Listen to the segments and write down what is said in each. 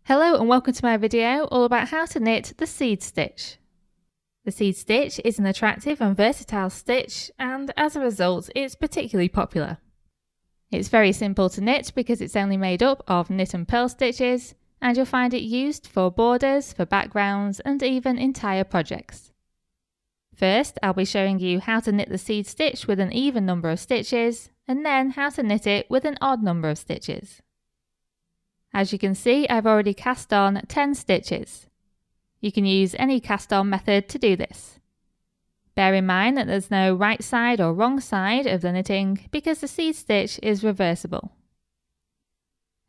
Hello and welcome to my video all about how to knit the seed stitch. The seed stitch is an attractive and versatile stitch, and as a result it's particularly popular. It's very simple to knit because it's only made up of knit and purl stitches, and you'll find it used for borders, for backgrounds and even entire projects. First, I'll be showing you how to knit the seed stitch with an even number of stitches, and then how to knit it with an odd number of stitches. As you can see, I've already cast on 10 stitches. You can use any cast on method to do this. Bear in mind that there's no right side or wrong side of the knitting because the seed stitch is reversible.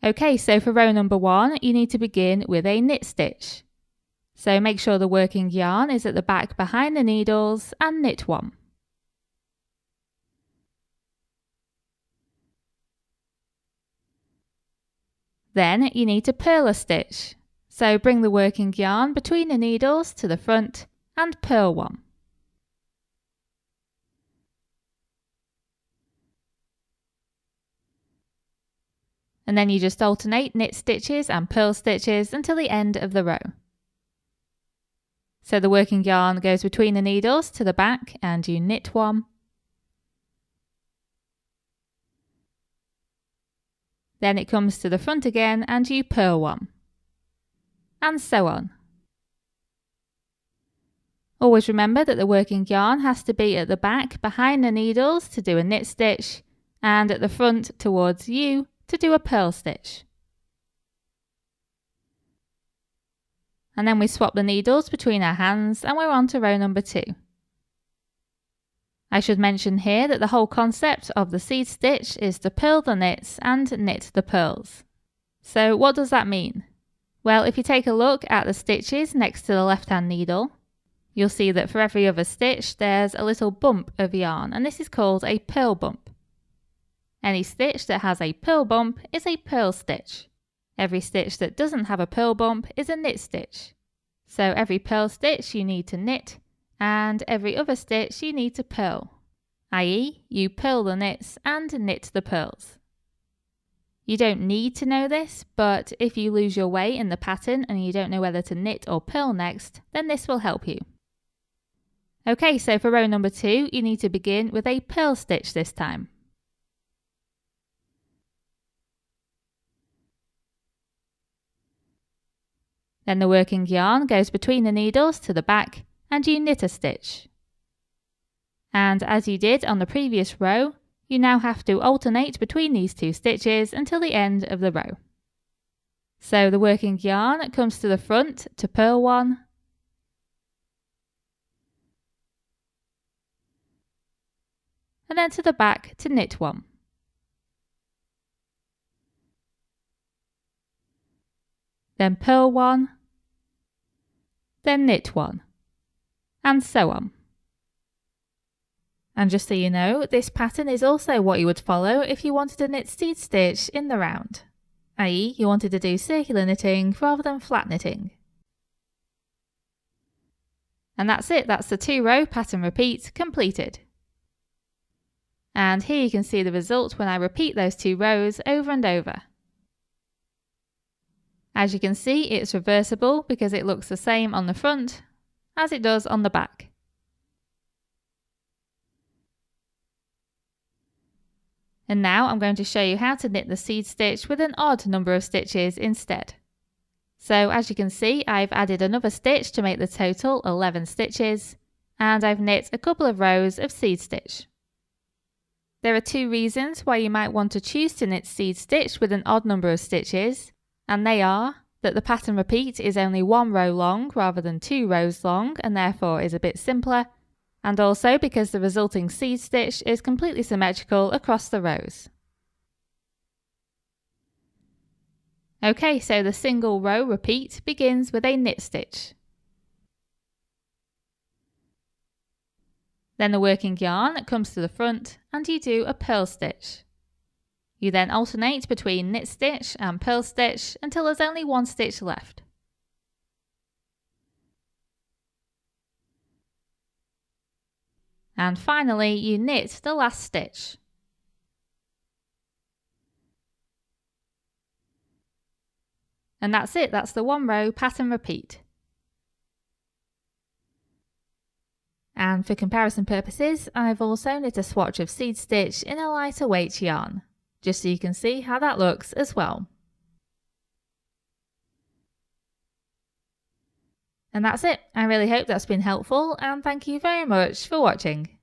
Okay, so for row number 1, you need to begin with a knit stitch. So make sure the working yarn is at the back behind the needles and knit 1. Then you need to purl a stitch. So bring the working yarn between the needles to the front and purl 1. And then you just alternate knit stitches and purl stitches until the end of the row. So the working yarn goes between the needles to the back and you knit 1. Then it comes to the front again and you purl 1. And so on. Always remember that the working yarn has to be at the back behind the needles to do a knit stitch and at the front towards you to do a purl stitch. And then we swap the needles between our hands and we're on to row number 2. I should mention here that the whole concept of the seed stitch is to purl the knits and knit the purls. So what does that mean? Well, if you take a look at the stitches next to the left hand needle, you'll see that for every other stitch there's a little bump of yarn, and this is called a purl bump. Any stitch that has a purl bump is a purl stitch. Every stitch that doesn't have a purl bump is a knit stitch. So every purl stitch you need to knit, and every other stitch you need to purl, i.e. you purl the knits and knit the purls. You don't need to know this, but if you lose your way in the pattern and you don't know whether to knit or purl next, then this will help you. Okay, so for row number 2, you need to begin with a purl stitch this time. Then the working yarn goes between the needles to the back and you knit a stitch. And as you did on the previous row, you now have to alternate between these 2 stitches until the end of the row. So the working yarn comes to the front to purl 1, and then to the back to knit 1. Then purl 1, then knit 1, and so on. And just so you know, this pattern is also what you would follow if you wanted to knit seed stitch in the round, i.e. you wanted to do circular knitting rather than flat knitting. And that's it, that's the 2-row pattern repeat completed. And here you can see the result when I repeat those 2 rows over and over. As you can see, it's reversible because it looks the same on the front as it does on the back. And now I'm going to show you how to knit the seed stitch with an odd number of stitches instead. So as you can see, I've added another stitch to make the total 11 stitches, and I've knit a couple of rows of seed stitch. There are 2 reasons why you might want to choose to knit seed stitch with an odd number of stitches, and they are that the pattern repeat is only 1 row long rather than 2 rows long and therefore is a bit simpler, and also because the resulting seed stitch is completely symmetrical across the rows. Okay, so the single row repeat begins with a knit stitch. Then the working yarn comes to the front and you do a purl stitch. You then alternate between knit stitch and purl stitch until there's only 1 stitch left. And finally, you knit the last stitch. And that's it, that's the 1 row pattern repeat. And for comparison purposes, I've also knit a swatch of seed stitch in a lighter weight yarn, just so you can see how that looks as well. And that's it. I really hope that's been helpful, and thank you very much for watching.